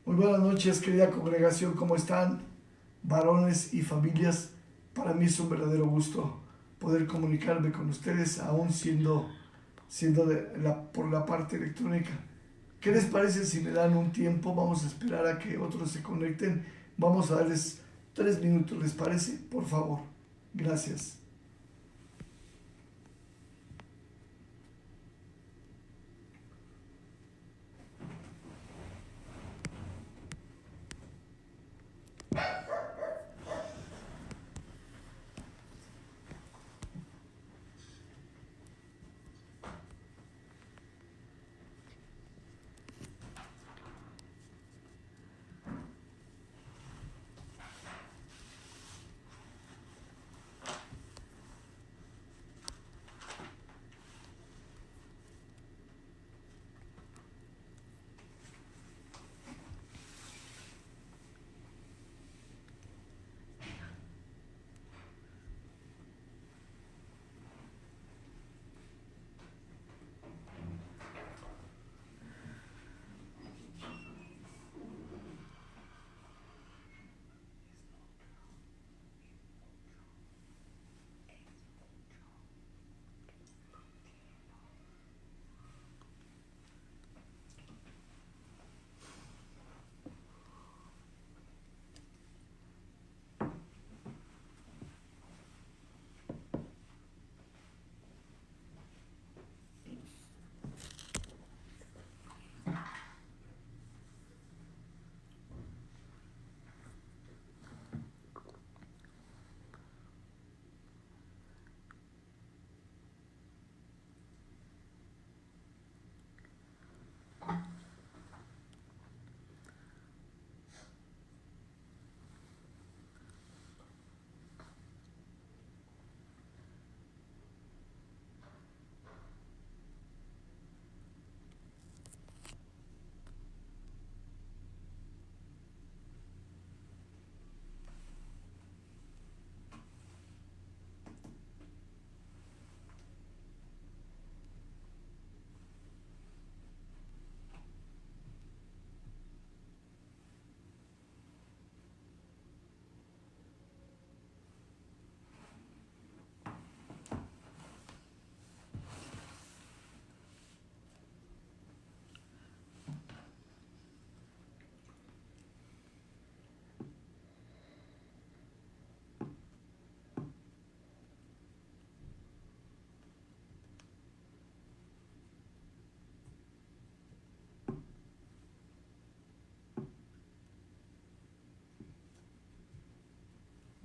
Muy buenas noches, querida congregación, ¿cómo están? Varones y familias, para mí es un verdadero gusto poder comunicarme con ustedes, aún siendo por la parte electrónica. ¿Qué les parece si me dan un tiempo? Vamos a esperar a que otros se conecten. Vamos a darles 3 minutos, ¿les parece? Por favor. Gracias.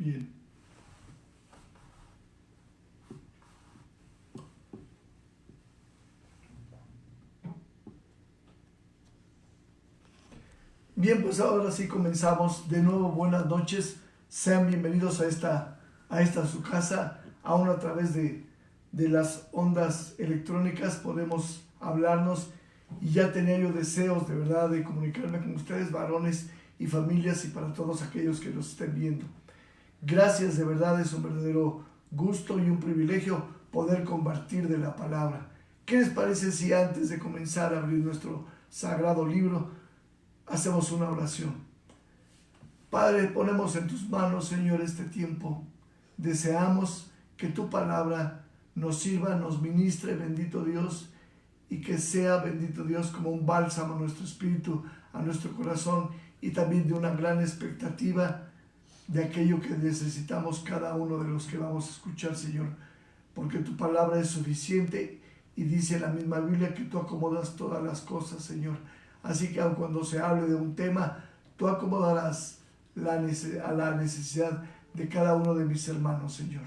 Bien. Bien, pues ahora sí comenzamos. De nuevo, buenas noches. Sean bienvenidos a esta su casa. Aún a través de las ondas electrónicas podemos hablarnos y ya tenía yo deseos de verdad de comunicarme con ustedes, varones y familias, y para todos aquellos que nos estén viendo. Gracias, de verdad es un verdadero gusto y un privilegio poder compartir de la palabra. ¿Qué les parece si antes de comenzar a abrir nuestro sagrado libro hacemos una oración? Padre, ponemos en tus manos, Señor, este tiempo. Deseamos que tu palabra nos sirva, nos ministre, bendito Dios, y que sea, bendito Dios, como un bálsamo a nuestro espíritu, a nuestro corazón, y también de una gran expectativa de aquello que necesitamos cada uno de los que vamos a escuchar, Señor, porque tu palabra es suficiente y dice la misma Biblia que tú acomodas todas las cosas, Señor. Así que aun cuando se hable de un tema, tú acomodarás a la necesidad de cada uno de mis hermanos, Señor.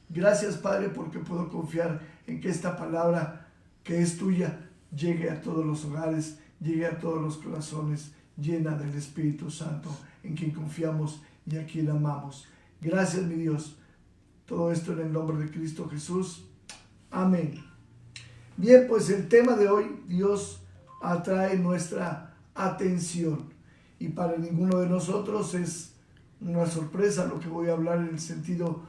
Gracias, Padre, porque puedo confiar en que esta palabra que es tuya llegue a todos los hogares, llegue a todos los corazones, llena del Espíritu Santo, en quien confiamos y a quien amamos. Gracias, mi Dios. Todo esto en el nombre de Cristo Jesús. Amén. Bien, pues el tema de hoy, Dios atrae nuestra atención. Y para ninguno de nosotros es una sorpresa lo que voy a hablar en el sentido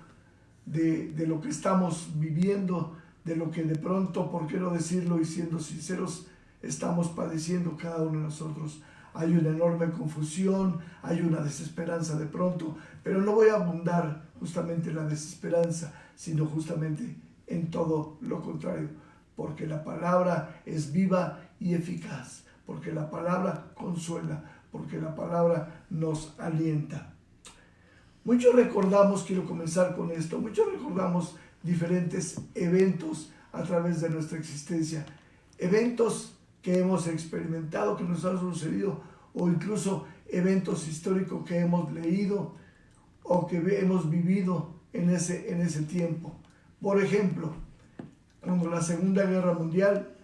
de lo que estamos viviendo, de lo que de pronto, por qué no decirlo y siendo sinceros, estamos padeciendo cada uno de nosotros. hay una enorme confusión, hay una desesperanza de pronto, pero no voy a abundar justamente en la desesperanza, sino justamente en todo lo contrario, porque la palabra es viva y eficaz, porque la palabra consuela, porque la palabra nos alienta. Muchos recordamos, quiero comenzar con esto, muchos recordamos diferentes eventos a través de nuestra existencia, eventos que hemos experimentado, que nos han sucedido, o incluso eventos históricos que hemos leído o que hemos vivido en ese tiempo. Por ejemplo, cuando la Segunda Guerra Mundial,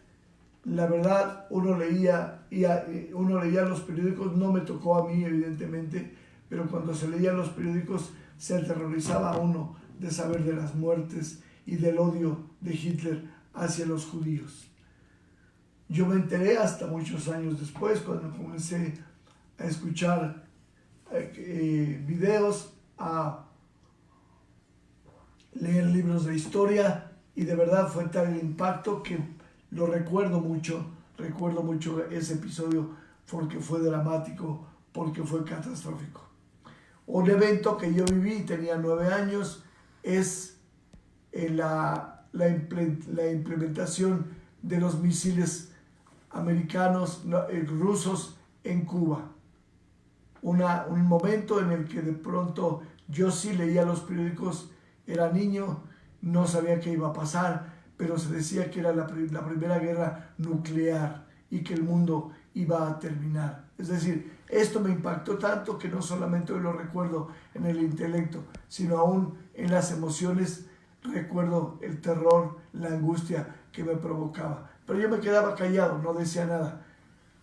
la verdad, uno leía los periódicos, no me tocó a mí evidentemente, pero cuando se leían los periódicos se aterrorizaba a uno de saber de las muertes y del odio de Hitler hacia los judíos. Yo me enteré hasta muchos años después, cuando comencé a escuchar videos, a leer libros de historia, y de verdad fue tal el impacto que lo recuerdo mucho ese episodio porque fue dramático, porque fue catastrófico. Un evento que yo viví, tenía 9 años, es la implementación de los misiles americanos, rusos en Cuba. Un momento en el que de pronto yo sí leía los periódicos, era niño, no sabía qué iba a pasar, pero se decía que era la primera guerra nuclear y que el mundo iba a terminar. Es decir, esto me impactó tanto que no solamente hoy lo recuerdo en el intelecto, sino aún en las emociones. Recuerdo el terror, la angustia que me provocaba. Pero yo me quedaba callado, no decía nada.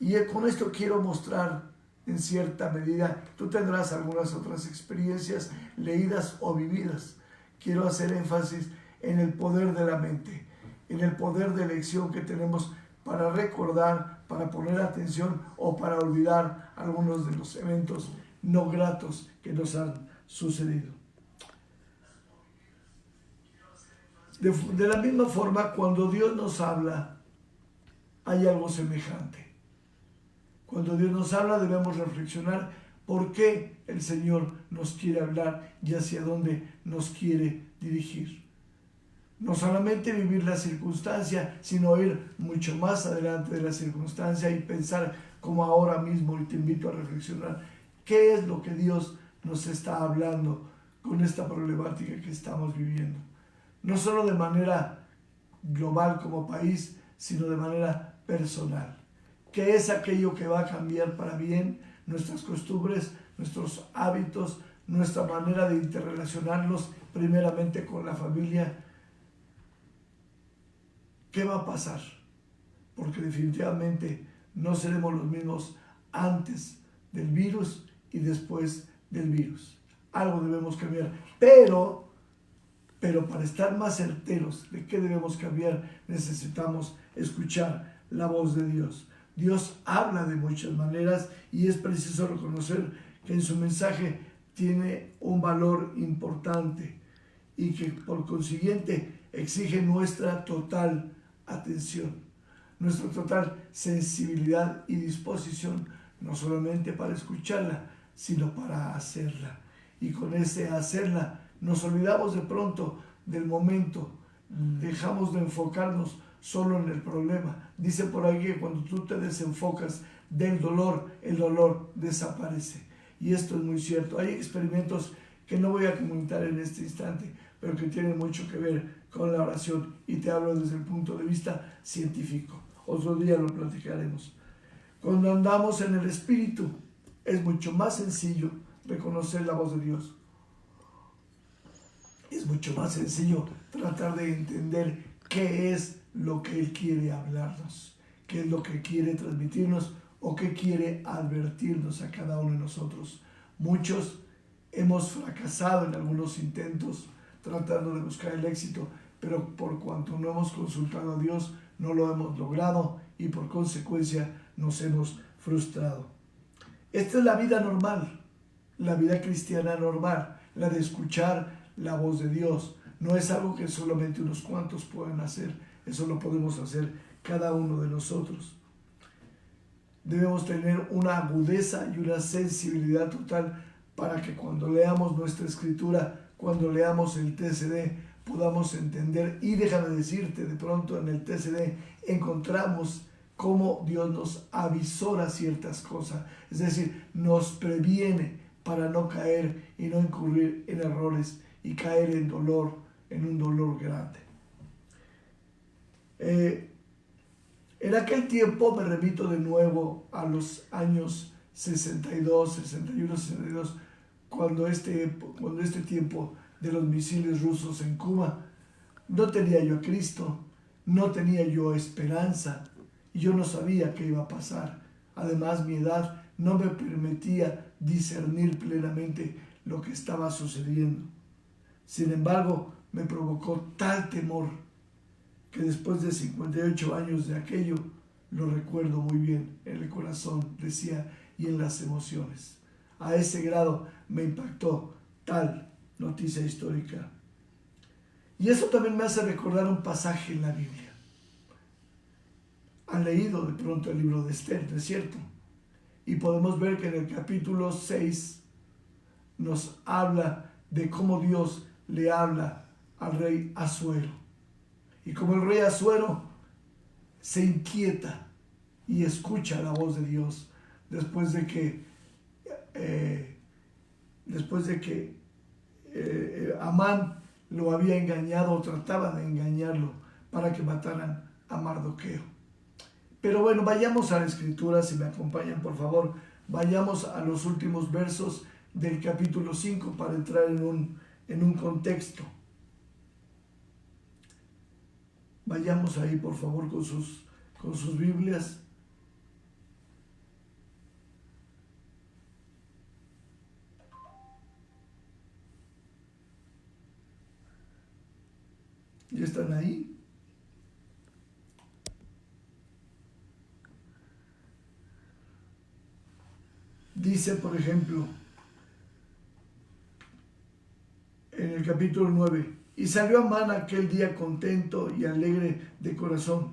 Y con esto quiero mostrar, en cierta medida, tú tendrás algunas otras experiencias leídas o vividas. Quiero hacer énfasis en el poder de la mente, en el poder de elección que tenemos para recordar, para poner atención o para olvidar algunos de los eventos no gratos que nos han sucedido. De la misma forma, cuando Dios nos habla, hay algo semejante. Cuando Dios nos habla, debemos reflexionar por qué el Señor nos quiere hablar y hacia dónde nos quiere dirigir. No solamente vivir la circunstancia, sino ir mucho más adelante de la circunstancia y pensar como ahora mismo, y te invito a reflexionar, qué es lo que Dios nos está hablando con esta problemática que estamos viviendo. No solo de manera global como país, sino de manera personal. ¿Qué es aquello que va a cambiar para bien nuestras costumbres, nuestros hábitos, nuestra manera de interrelacionarnos primeramente con la familia? ¿Qué va a pasar? Porque definitivamente no seremos los mismos antes del virus y después del virus. Algo debemos cambiar, pero para estar más certeros de qué debemos cambiar, necesitamos escuchar la voz de Dios. Dios habla de muchas maneras y es preciso reconocer que en su mensaje tiene un valor importante y que por consiguiente exige nuestra total atención, nuestra total sensibilidad y disposición, no solamente para escucharla, sino para hacerla. Y con ese hacerla nos olvidamos de pronto del momento, dejamos de enfocarnos solo en el problema. Dice por ahí que cuando tú te desenfocas del dolor, el dolor desaparece. Y esto es muy cierto. Hay experimentos que no voy a comentar en este instante, pero que tienen mucho que ver con la oración. Y te hablo desde el punto de vista científico. Otro día lo platicaremos. Cuando andamos en el Espíritu, es mucho más sencillo reconocer la voz de Dios. Es mucho más sencillo tratar de entender qué es lo que Él quiere hablarnos, qué es lo que quiere transmitirnos o qué quiere advertirnos a cada uno de nosotros. Muchos hemos fracasado en algunos intentos tratando de buscar el éxito, pero por cuanto no hemos consultado a Dios, no lo hemos logrado y por consecuencia nos hemos frustrado. Esta es la vida normal, la vida cristiana normal, la de escuchar la voz de Dios. No es algo que solamente unos cuantos puedan hacer, eso lo podemos hacer cada uno de nosotros. debemos tener una agudeza y una sensibilidad total para que cuando leamos nuestra escritura, cuando leamos el TCD, podamos entender. Y déjame decirte, de pronto en el TCD encontramos cómo Dios nos avisora ciertas cosas, es decir, nos previene para no caer y no incurrir en errores y caer en dolor, en un dolor grande. En aquel tiempo me remito de nuevo a los años 62, 61, 62, cuando este tiempo de los misiles rusos en Cuba, no tenía yo a Cristo, no tenía yo esperanza, y yo no sabía qué iba a pasar. Además, mi edad no me permitía discernir plenamente lo que estaba sucediendo. Sin embargo, me provocó tal temor que después de 58 años de aquello, lo recuerdo muy bien en el corazón, decía, y en las emociones. A ese grado me impactó tal noticia histórica. Y eso también me hace recordar un pasaje en la Biblia. Han leído de pronto el libro de Esther, ¿no es cierto? Y podemos ver que en el capítulo 6 nos habla de cómo Dios le habla al rey Asuero. Y como el rey Asuero se inquieta y escucha la voz de Dios después de que Amán lo había engañado o trataba de engañarlo para que mataran a Mardoqueo. Pero bueno, vayamos a la escritura, si me acompañan por favor, vayamos a los últimos versos del capítulo 5 para entrar en un contexto. Vayamos ahí por favor con sus Biblias. ¿Ya están ahí? Dice, por ejemplo, en el capítulo 9, y salió Amán aquel día contento y alegre de corazón,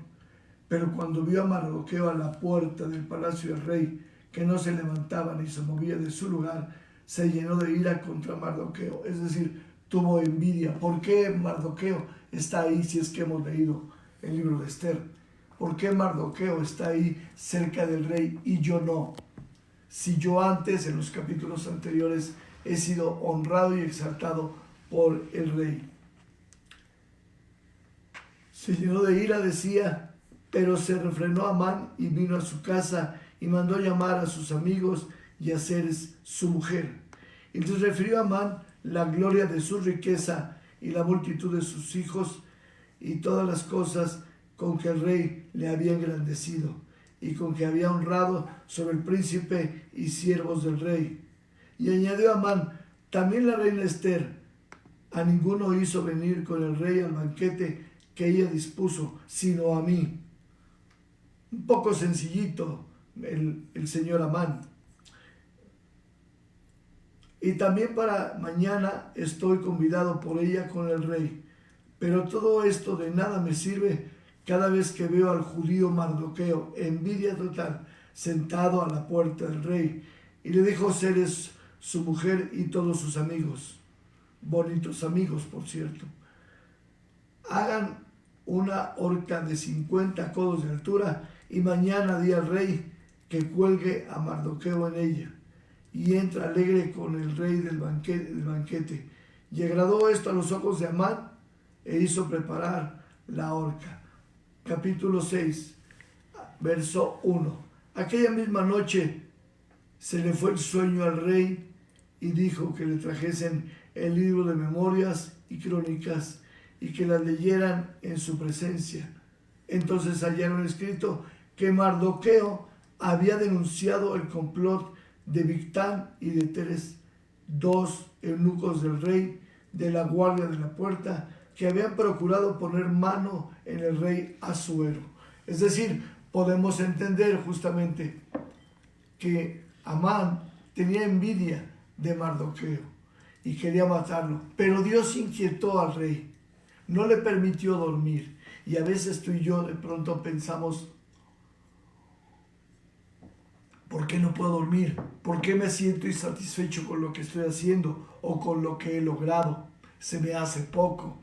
pero cuando vio a Mardoqueo a la puerta del palacio del rey, que no se levantaba ni se movía de su lugar, se llenó de ira contra Mardoqueo, es decir, tuvo envidia. ¿Por qué Mardoqueo está ahí si es que hemos leído el libro de Esther? ¿Por qué Mardoqueo está ahí cerca del rey y yo no? Si yo antes, en los capítulos anteriores, he sido honrado y exaltado por el rey. Se llenó de ira, decía, pero se refrenó Amán y vino a su casa y mandó llamar a sus amigos y a Zeres, su mujer. Y les refirió a Amán la gloria de su riqueza y la multitud de sus hijos y todas las cosas con que el rey le había engrandecido y con que había honrado sobre el príncipe y siervos del rey. Y añadió Amán, también la reina Esther, a ninguno hizo venir con el rey al banquete que ella dispuso, sino a mí. Un poco sencillito el señor Amán. Y también para mañana estoy convidado por ella con el rey. Pero todo esto de nada me sirve cada vez que veo al judío Mardoqueo, envidia total, sentado a la puerta del rey. Y le dijo Zeres, su mujer y todos sus amigos, bonitos amigos por cierto, hagan una horca de 50 codos de altura y mañana di al rey que cuelgue a Mardoqueo en ella y entra alegre con el rey del banquete. Y agradó esto a los ojos de Amán e hizo preparar la horca. Capítulo 6, verso 1. Aquella misma noche se le fue el sueño al rey y dijo que le trajesen el libro de memorias y crónicas y que las leyeran en su presencia. Entonces hallaron escrito que Mardoqueo había denunciado el complot de Bigtán y de Teres, dos eunucos del rey de la guardia de la puerta, que habían procurado poner mano en el rey Asuero. Es decir, podemos entender justamente que Amán tenía envidia de Mardoqueo y quería matarlo, pero Dios inquietó al rey, no le permitió dormir. Y a veces tú y yo de pronto pensamos, qué no puedo dormir? ¿Por qué me siento insatisfecho con lo que estoy haciendo o con lo que he logrado? Se me hace poco.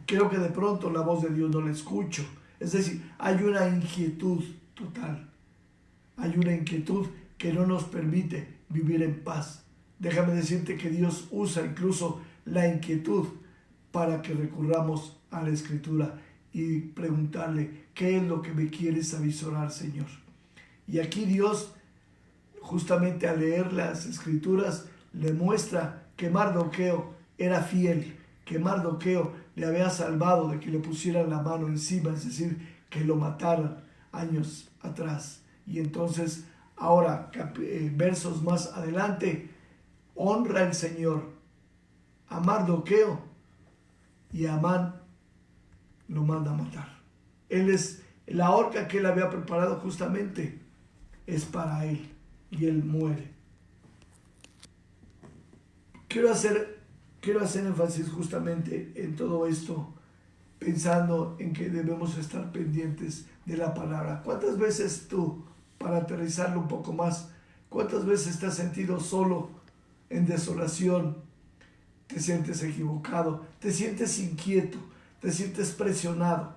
Creo que de pronto la voz de Dios no la escucho. Es decir, hay una inquietud total. Hay una inquietud que no nos permite vivir en paz. Déjame decirte que Dios usa incluso la inquietud para que recurramos a la Escritura y preguntarle, ¿qué es lo que me quieres avisorar, Señor? Y aquí Dios, justamente al leer las Escrituras, le muestra que Mardoqueo era fiel, que Mardoqueo le había salvado de que le pusieran la mano encima, es decir, que lo mataran años atrás. Y entonces, ahora, versos más adelante, honra el Señor a Mardoqueo y a Amán lo manda a matar. La horca que él había preparado justamente es para él y él muere. Quiero hacer énfasis justamente en todo esto, pensando en que debemos estar pendientes de la palabra. ¿Cuántas veces tú, para aterrizarlo un poco más, cuántas veces te has sentido solo, en desolación, te sientes equivocado, te sientes inquieto, te sientes presionado?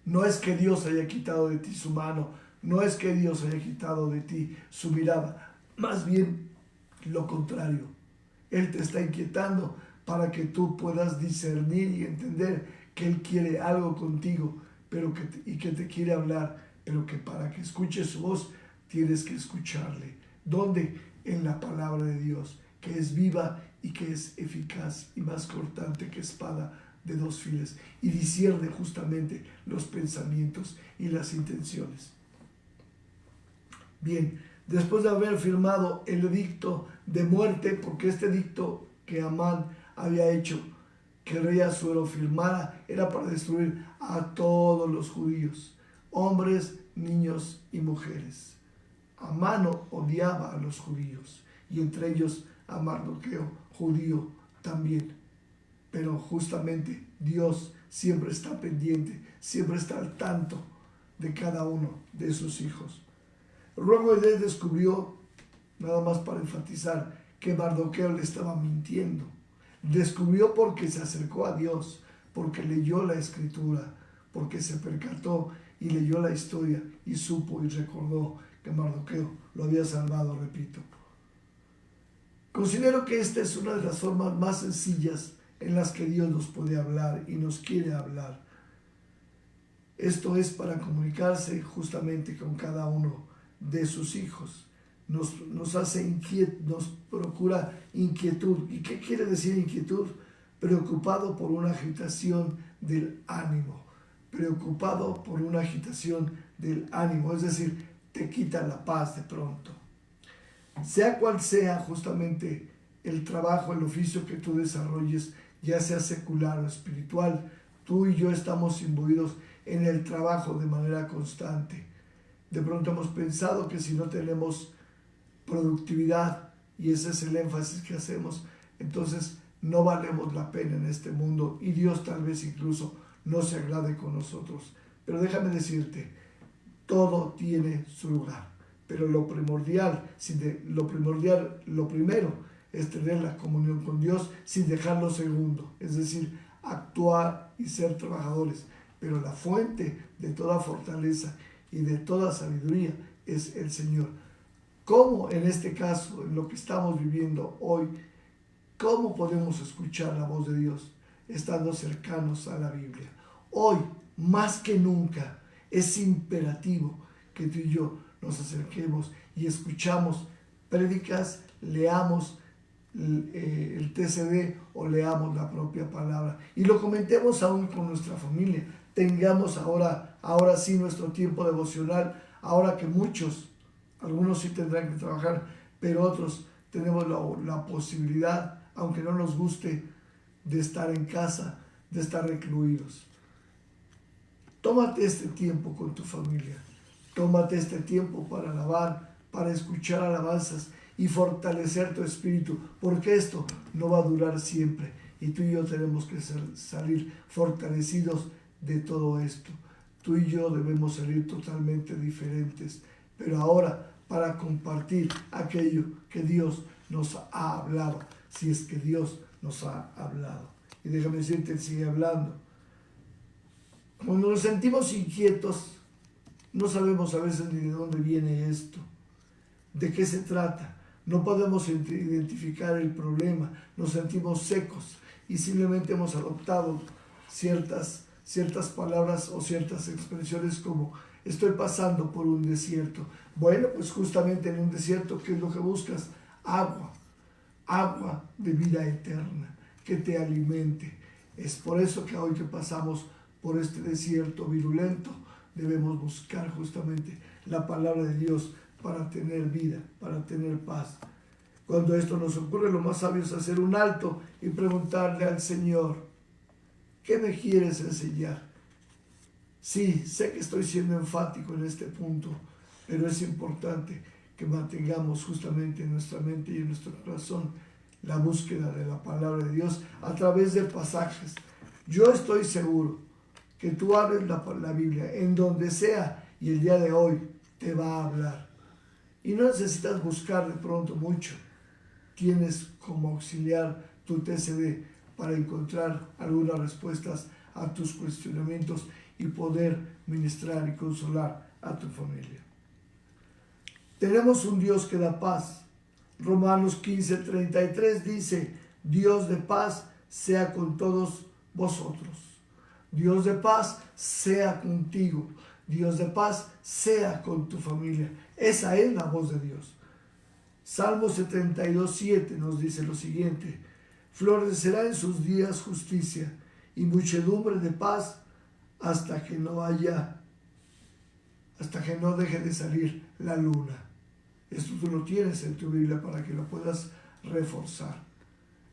No es que Dios haya quitado de ti su mano, no es que Dios haya quitado de ti su mirada, más bien lo contrario. Él te está inquietando para que tú puedas discernir y entender que Él quiere algo contigo, y que te quiere hablar, pero que para que escuches su voz tienes que escucharle. ¿Dónde? En la palabra de Dios, que es viva y que es eficaz y más cortante que espada de dos filos, y discierne justamente los pensamientos y las intenciones. Bien, después de haber firmado el edicto de muerte, porque este edicto que Amán había hecho que el rey Asuero firmara era para destruir a todos los judíos, hombres, niños y mujeres. Amán odiaba a los judíos, y entre ellos a Mardoqueo, judío también. Pero justamente Dios siempre está pendiente, siempre está al tanto de cada uno de sus hijos. Luego él descubrió, nada más para enfatizar, que Mardoqueo le estaba mintiendo. Descubrió porque se acercó a Dios, porque leyó la Escritura, porque se percató y leyó la historia y supo y recordó que Mardoqueo lo había salvado, repito. Considero que esta es una de las formas más sencillas en las que Dios nos puede hablar y nos quiere hablar. Esto es para comunicarse justamente con cada uno de sus hijos. Nos hace nos procura inquietud. ¿Y qué quiere decir inquietud? Preocupado por una agitación del ánimo. Preocupado por una agitación del ánimo. Es decir, te quita la paz de pronto. Sea cual sea justamente el trabajo, el oficio que tú desarrolles, ya sea secular o espiritual, tú y yo estamos imbuidos en el trabajo de manera constante. De pronto hemos pensado que si no tenemos productividad, y ese es el énfasis que hacemos, entonces no valemos la pena en este mundo y Dios tal vez incluso no se agrade con nosotros. Pero déjame decirte, todo tiene su lugar, pero lo primero es tener la comunión con Dios sin dejar lo segundo, es decir, actuar y ser trabajadores. Pero la fuente de toda fortaleza y de toda sabiduría es el Señor. ¿Cómo en este caso, en lo que estamos viviendo hoy, cómo podemos escuchar la voz de Dios? Estando cercanos a la Biblia. Hoy, más que nunca, es imperativo que tú y yo nos acerquemos y escuchamos prédicas, leamos el TCD o leamos la propia palabra y lo comentemos aún con nuestra familia. Tengamos ahora sí nuestro tiempo devocional, ahora que algunos sí tendrán que trabajar, pero otros tenemos la posibilidad, aunque no nos guste, de estar en casa, de estar recluidos. Tómate este tiempo con tu familia, tómate este tiempo para alabar, para escuchar alabanzas y fortalecer tu espíritu, porque esto no va a durar siempre y tú y yo tenemos que salir fortalecidos de todo esto. Tú y yo debemos salir totalmente diferentes, pero ahora para compartir aquello que Dios nos ha hablado, si es que Dios nos ha hablado. Y déjame decirte, sigue hablando. Cuando nos sentimos inquietos, no sabemos a veces ni de dónde viene esto, de qué se trata. No podemos identificar el problema, nos sentimos secos y simplemente hemos adoptado ciertas palabras o ciertas expresiones como estoy pasando por un desierto. Bueno, pues justamente en un desierto, ¿qué es lo que buscas? Agua de vida eterna, que te alimente. Es por eso que hoy que pasamos por este desierto virulento, debemos buscar justamente la palabra de Dios para tener vida, para tener paz. Cuando esto nos ocurre, lo más sabio es hacer un alto y preguntarle al Señor, ¿qué me quieres enseñar? Sí, sé que estoy siendo enfático en este punto, pero es importante que mantengamos justamente en nuestra mente y en nuestro corazón la búsqueda de la palabra de Dios a través de pasajes. Yo estoy seguro que tú abres la Biblia en donde sea y el día de hoy te va a hablar. Y no necesitas buscar de pronto mucho. Tienes como auxiliar tu TCD para encontrar algunas respuestas a tus cuestionamientos y poder ministrar y consolar a tu familia. Tenemos un Dios que da paz. Romanos 15:33 dice, Dios de paz sea con todos vosotros. Dios de paz sea contigo. Dios de paz sea con tu familia. Esa es la voz de Dios. Salmo 72:7 nos dice lo siguiente, florecerá en sus días justicia y muchedumbre de paz hasta que no deje de salir la luna. Esto tú lo tienes en tu Biblia para que lo puedas reforzar.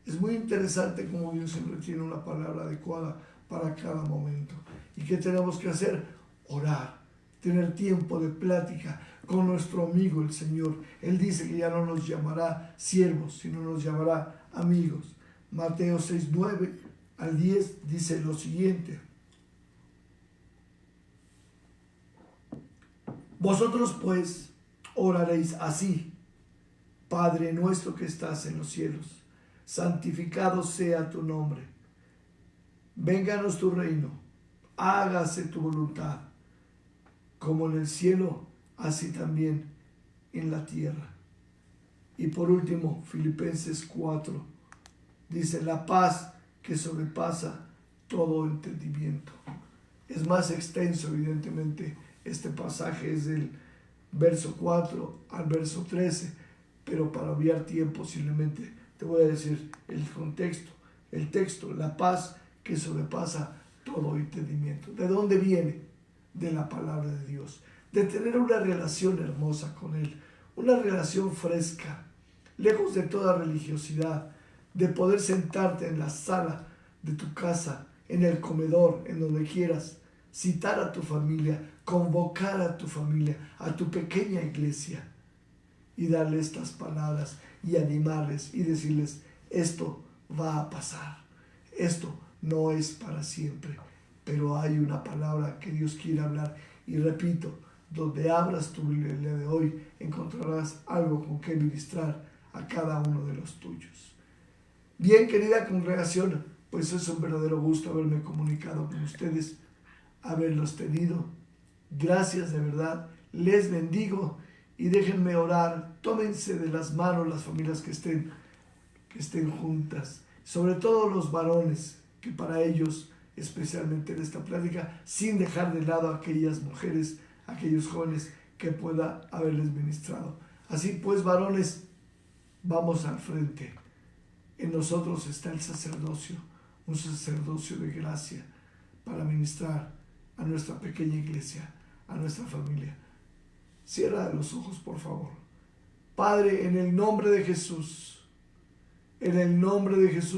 Es muy interesante cómo Dios siempre tiene una palabra adecuada para cada momento. ¿Y qué tenemos que hacer? Orar, tener tiempo de plática con nuestro amigo el Señor. Él dice que ya no nos llamará siervos, sino nos llamará amigos. Mateo 6:9-10 dice lo siguiente. Vosotros pues oraréis así, Padre nuestro que estás en los cielos, santificado sea tu nombre. Vénganos tu reino, hágase tu voluntad, como en el cielo, así también en la tierra. Y por último, Filipenses 4, dice, la paz que sobrepasa todo entendimiento. Es más extenso, evidentemente, este pasaje es del verso 4 al verso 13, pero para obviar tiempo, simplemente te voy a decir el contexto, el texto, la paz que sobrepasa todo entendimiento. ¿De dónde viene? De la palabra de Dios, de tener una relación hermosa con Él, una relación fresca, lejos de toda religiosidad, de poder sentarte en la sala de tu casa, en el comedor, en donde quieras, citar a tu familia, convocar a tu familia, a tu pequeña iglesia y darle estas palabras y animarles y decirles, esto va a pasar, esto no es para siempre, pero hay una palabra que Dios quiere hablar. Y repito, donde abras tu Biblia el día de hoy, encontrarás algo con que ministrar a cada uno de los tuyos. Bien, querida congregación, pues es un verdadero gusto haberme comunicado con ustedes, haberlos tenido. Gracias de verdad, les bendigo y déjenme orar. Tómense de las manos las familias que estén juntas, sobre todo los varones, que para ellos, especialmente en esta plática, sin dejar de lado a aquellas mujeres, aquellos jóvenes que pueda haberles ministrado. Así pues, varones, vamos al frente. En nosotros está el sacerdocio, un sacerdocio de gracia para ministrar a nuestra pequeña iglesia, a nuestra familia. Cierra los ojos, por favor. Padre, en el nombre de Jesús,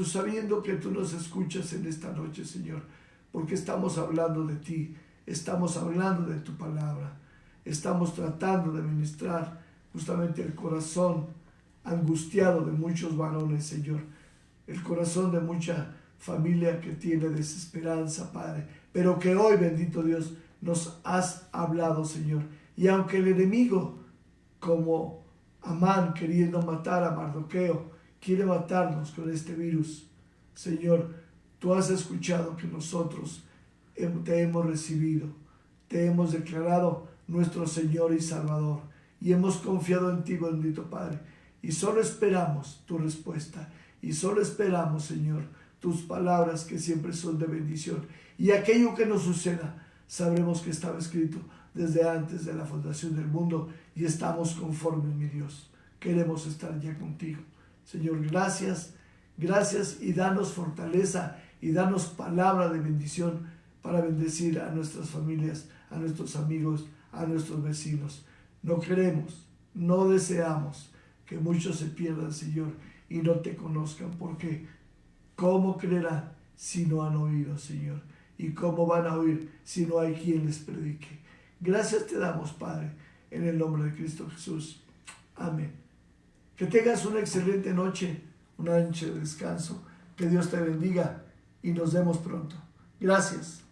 sabiendo que tú nos escuchas en esta noche, Señor, porque estamos hablando de ti, estamos hablando de tu palabra, estamos tratando de ministrar justamente el corazón angustiado de muchos varones, Señor, el corazón de mucha familia que tiene desesperanza, Padre, pero que hoy, bendito Dios, nos has hablado, Señor, y aunque el enemigo como Amán queriendo matar a Mardoqueo, quiere matarnos con este virus. Señor, tú has escuchado que nosotros te hemos recibido, te hemos declarado nuestro Señor y Salvador, y hemos confiado en ti, bendito Padre, y solo esperamos tu respuesta, y solo esperamos, Señor, tus palabras que siempre son de bendición, y aquello que nos suceda, sabremos que estaba escrito desde antes de la fundación del mundo, y estamos conformes, mi Dios. Queremos estar ya contigo. Señor, gracias, gracias, y danos fortaleza, y danos palabra de bendición para bendecir a nuestras familias, a nuestros amigos, a nuestros vecinos. No queremos, no deseamos que muchos se pierdan, Señor, y no te conozcan, porque ¿cómo creerán si no han oído, Señor? ¿Y cómo van a oír si no hay quien les predique? Gracias te damos, Padre, en el nombre de Cristo Jesús. Amén. Que tengas una excelente noche, una noche de descanso. Que Dios te bendiga y nos vemos pronto. Gracias.